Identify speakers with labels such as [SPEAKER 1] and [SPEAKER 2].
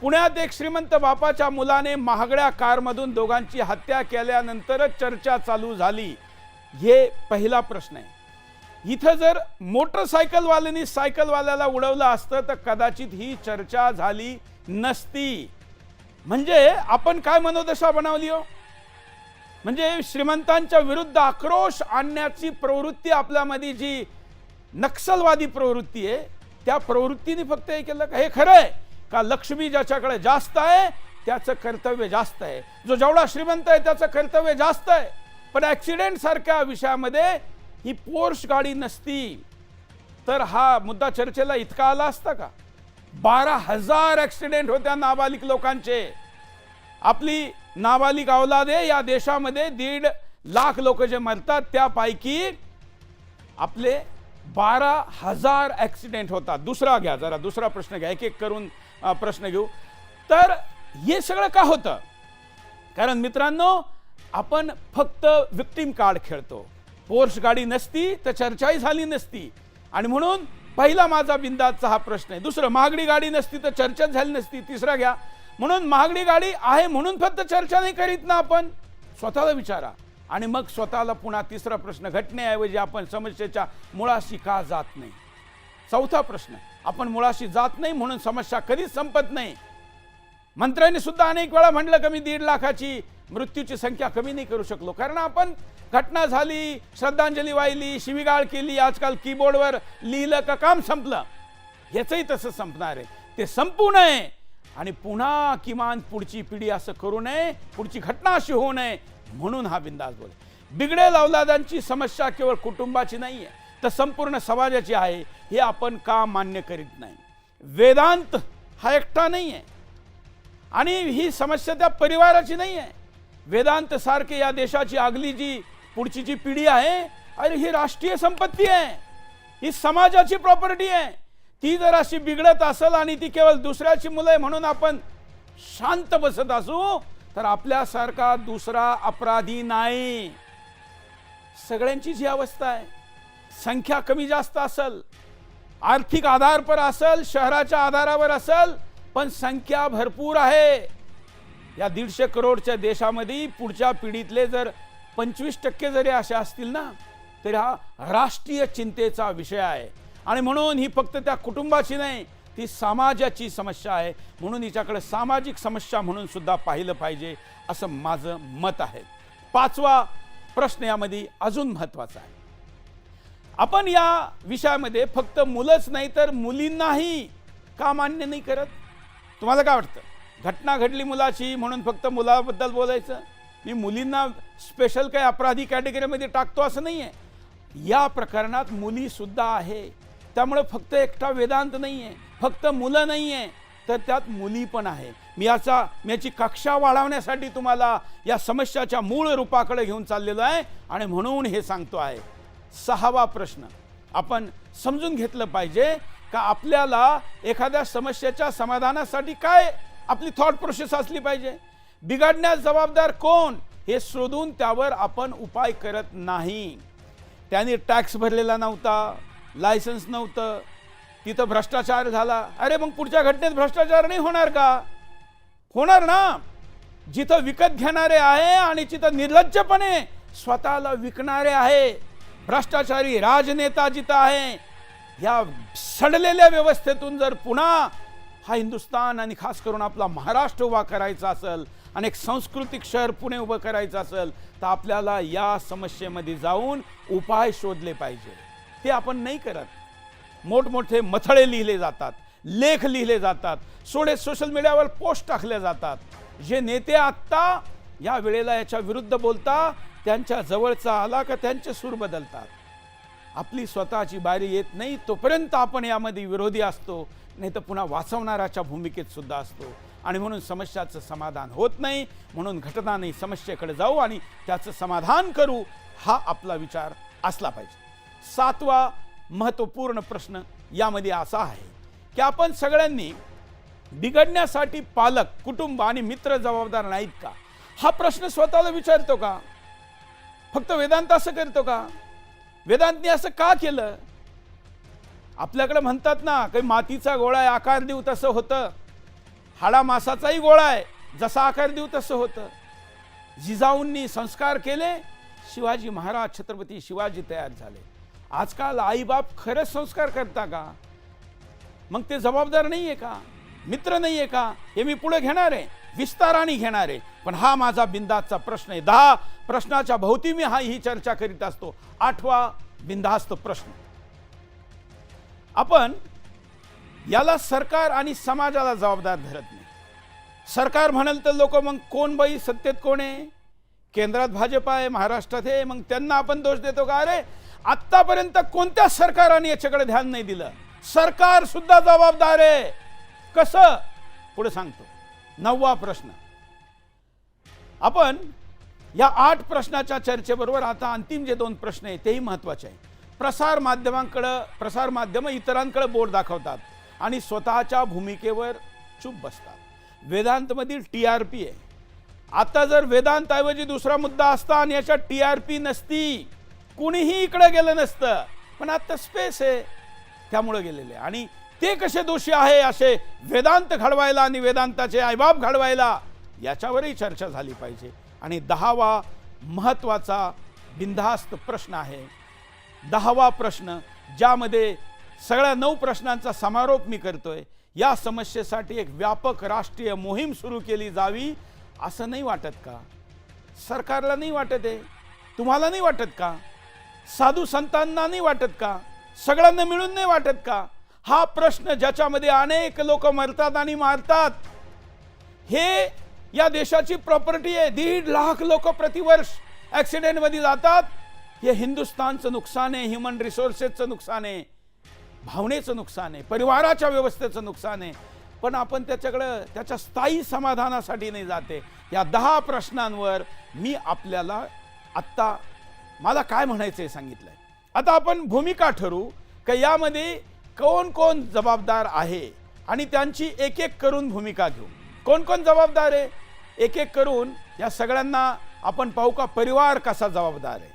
[SPEAKER 1] पुण्यात एक श्रीमंत बापाच्या मुलाने महागड्या कारमधून दोघांची हत्या केल्यानंतरच चर्चा चालू झाली। हे पहिला प्रश्न आहे। इथं जर मोटरसायकलवाल्यांनी सायकलवाल्याला उडवलं असतं तर कदाचित ही चर्चा झाली नसती। म्हणजे आपण काय मनोदशा बनवली हो? म्हणजे श्रीमंतांच्या विरुद्ध आक्रोश आणण्याची प्रवृत्ती आपल्यामध्ये जी नक्सलवादी प्रवृत्ती आहे त्या प्रवृत्तीने फक्त हे केलं का? हे खरं आहे का लक्ष्मी ज्याच्याकडे जास्त आहे त्याचं कर्तव्य जास्त आहे, जो जेवढा श्रीमंत आहे त्याचं कर्तव्य जास्त आहे। पण ॲक्सिडेंट सारख्या विषयामध्ये ही पोर्श गाडी नसती तर हा मुद्दा चर्चेला इतका आला असता का? 12,000 ॲक्सिडेंट होत्या नाबालिक लोकांचे। आपली नाबालिक औलादे या देशामध्ये 1.5 लाख लोक जे मरतात त्यापैकी आपले 12,000 ॲक्सिडेंट होतात। दुसरा घ्या, जरा दुसरा प्रश्न घ्या, एक एक करून प्रश्न घेऊ। तर हे सगळं का होतं? कारण मित्रांनो आपण फक्त विक्टिम कार्ड खेळतो। पोर्श गाडी नसती तर चर्चाही झाली नसती आणि म्हणून पहिला माझा बिंदाचा हा प्रश्न आहे। दुसरं, महागडी गाडी नसती तर चर्चाच झाली नसती। तिसरा घ्या, म्हणून महागडी गाडी आहे म्हणून फक्त चर्चा नाही करीत ना, आपण स्वतःला विचारा आणि मग स्वतःला पुन्हा तिसरा प्रश्न, घटनेऐवजी आपण समस्येच्या मुळाशी का जात नाही? चौथा प्रश्न, आपण मुळाशी जात नाही म्हणून समस्या कधीच संपत नाही। मंत्र्यांनी सुद्धा अनेक वेळा म्हटलं की मी 1.5 लाखाची मृत्यूची संख्या कमी नाही करू शकलो, कारण आपण घटना झाली, श्रद्धांजली वाहिली, शिवीगाळ केली, आजकाल कीबोर्डवर लिहिलं का काम संपलं। याचंही तसं संपणार आहे, ते संपू नये आणि पुन्हा किमान पुढची पिढी असं करू नये, पुढची घटना अशी होऊ नये म्हणून हा बिंदास बोल। बिगडेल औलादांची समस्या केवळ कुटुंबाची नाही आहे तर संपूर्ण समाजाची आहे, हे आपण का मान्य करीत नाही? वेदांत हा एकटा नाही आहे आणि ही समस्या त्या परिवाराची नाही आहे। वेदांत सारखे या देशाची आगली जी पुढची जी पिढी आहे, अरे ही राष्ट्रीय संपत्ती आहे, ही समाजाची प्रॉपर्टी आहे। ती जर अशी बिघडत असेल आणि ती केवळ दुसऱ्याची मुलं आहे म्हणून आपण शांत बसत असू तर आपल्यासारखा दुसरा अपराधी नाही। सगळ्यांची जी अवस्था आहे, संख्या कमी जास्त असेल, आर्थिक आधार पर असेल, शहराच्या आधारावर असेल, पण संख्या भरपूर आहे। या 150 करोडच्या देशामध्ये पुढच्या पिढीतले जर 25% जरी असे असतील ना तरी हा राष्ट्रीय चिंतेचा विषय आहे आणि म्हणून ही फक्त त्या कुटुंबाची नाही, ती समाजाची समस्या आहे। म्हणून हिच्याकडे सामाजिक समस्या म्हणून सुद्धा पाहिलं पाहिजे असं माझं मत आहे। पाचवा प्रश्न यामध्ये अजून महत्त्वाचा आहे। आपण या विषयामध्ये फक्त मुलंच नाही तर मुलींनाही का मान्य नाही करत? तुम्हाला काय वाटतं? घटना घडली मुलाची म्हणून फक्त मुलाबद्दल बोलायचं? मी मुलींना स्पेशल काही अपराधी कॅटेगरीमध्ये टाकतो असं नाही आहे। या प्रकरणात मुली सुद्धा आहे, त्यामुळे फक्त एकटा वेदांत नाही आहे, फक्त मुलं नाही आहे तर त्यात मुली पण आहे। मी याची कक्षा वाढवण्यासाठी तुम्हाला या समस्याच्या मूळ रूपाकडे घेऊन चाललेलो आहे आणि म्हणून हे सांगतो आहे। सहावा प्रश्न आपण समजून घेतलं पाहिजे का आपल्याला एखाद्या समस्येच्या समाधानासाठी काय आपली थॉट प्रोसेस असली पाहिजे, बिघडण्यास जबाबदार कोण हे शोधून त्यावर आपण उपाय करत नाही। त्यांनी टॅक्स भरलेला नव्हता, लायसन्स नव्हतं, तिथं भ्रष्टाचार झाला, अरे मग पुढच्या घटनेत भ्रष्टाचार नाही होणार का? होणार ना। जिथं विकत घेणारे आहे आणि जिथं निर्लज्जपणे स्वतःला विकणारे आहे, भ्रष्टाचारी राजनेता जिथं आहे, या सडलेल्या व्यवस्थेतून जर पुन्हा हा हिंदुस्थान आणि खास करून आपला महाराष्ट्र उभा करायचा असेल आणि एक सांस्कृतिक शहर पुणे उभं करायचं असेल तर आपल्याला या समस्येमध्ये जाऊन उपाय शोधले पाहिजे। ते आपण नाही करत। मोठमोठे मथळे लिहिले जातात, लेख लिहिले जातात, सोशल मीडियावर पोस्ट टाकले जातात। जे नेते आत्ता या वेळेला याच्या विरुद्ध बोलता त्यांच्या जवळचा आला का त्यांचे सूर बदलतात। आपली स्वतःची बारी येत नाही तोपर्यंत आपण यामध्ये विरोधी असतो, नाही तर पुन्हा वाचवणाऱ्याच्या भूमिकेत सुद्धा असतो आणि म्हणून समस्याचं समाधान होत नाही। म्हणून घटना नाही, समस्येकडे जाऊ आणि त्याचं समाधान करू, हा आपला विचार असला पाहिजे। सातवा महत्त्वपूर्ण प्रश्न यामध्ये असा आहे की आपण सगळ्यांनी बिघडण्यासाठी पालक, कुटुंब आणि मित्र जबाबदार नाहीत का? हा प्रश्न स्वतःला विचारतो का? फक्त वेदांत असं करतो का? वेदांतने असं का केलं? आपल्याकडे म्हणतात ना, काही मातीचा गोळा आकार देऊ तसं होतं। हाडा मासाचाही गोळा आहे, जसा आकार देऊ तसं होतं. जिजाऊंनी संस्कार केले, शिवाजी महाराज छत्रपती शिवाजी तयार झाले. आजकाल आईबाप खरंच संस्कार करता का? मग ते जबाबदार नाहीये का? मित्र नाहीये का? हे मी पुढे घेणार आहे, विस्ताराने घेणार आहे. पण हा माझा बिनधास्तचा प्रश्न आहे. 10 प्रश्नाच्या भोवती मी ही चर्चा करीत असतो. 8वा बिनधास्त प्रश्न, आपण याला सरकार आणि समाजाला जबाबदार धरत नाही. सरकार म्हणाल तर लोक मग कोण बाई सत्तेत कोण आहे? केंद्रात भाजप आहे, महाराष्ट्रात आहे, मग त्यांना आपण दोष देतो का? अरे आतापर्यंत कोणत्या सरकाराने याच्याकडे ध्यान नाही दिलं. सरकार सुद्धा जबाबदार आहे. कसं? पुढे सांगतो. 9वा प्रश्न, आपण या 8 प्रश्नाच्या चर्चेबरोबर आता अंतिम जे 2 प्रश्न आहेत तेही महत्त्वाचे आहेत. प्रसार माध्यम इतरांकडे बोट दाखवतात आणि स्वतःच्या भूमिकेवर चूप बसतात. वेदांतमधील TRP आहे. आता जर वेदांतऐवजी दुसरा मुद्दा असता आणि याच्यात TRP नसती, कुणीही इकडे गेलं नसतं. पण आता स्पेस आहे त्यामुळे गेलेले. आणि ते कसे दोषी आहे असे वेदांत घडवायला आणि वेदांताचे आईबाप घडवायला, याच्यावरही चर्चा झाली पाहिजे. आणि 10वा महत्त्वाचा बिनधास्त प्रश्न आहे. 10वा प्रश्न, ज्यामध्ये सगळ्या 9 प्रश्नांचा समारोप मी करतोय. या समस्येसाठी एक व्यापक राष्ट्रीय मोहीम सुरू केली जावी, असं नाही वाटत का? सरकारला नाही वाटत आहे? तुम्हाला नाही वाटत का? साधू संतांना नाही वाटत का? सगळ्यांना मिळून नाही वाटत का? हा प्रश्न ज्याच्यामध्ये अनेक लोक मरतात आणि मारतात, हे या देशाची प्रॉपर्टी आहे. 1.5 लाख लोक प्रतिवर्ष ऍक्सिडेंट मध्ये जातात. हे हिंदुस्थानचं नुकसान आहे, ह्युमन रिसोर्सेसचं नुकसान आहे, भावनेचं नुकसान आहे, परिवाराच्या व्यवस्थेचं नुकसान आहे. पण आपण त्याच्या स्थायी समाधानासाठी नाही जाते. या 10 प्रश्नांवर मी आपल्याला आत्ता मला काय म्हणायचं हे सांगितलंय. आता आपण भूमिका ठरवू की यामध्ये कोण कोण जबाबदार आहे आणि त्यांची एक एक करून भूमिका घेऊ. कोण कोण जबाबदार आहे एक एक करून या सगळ्यांना आपण पाहू का. परिवार कसा जबाबदार आहे,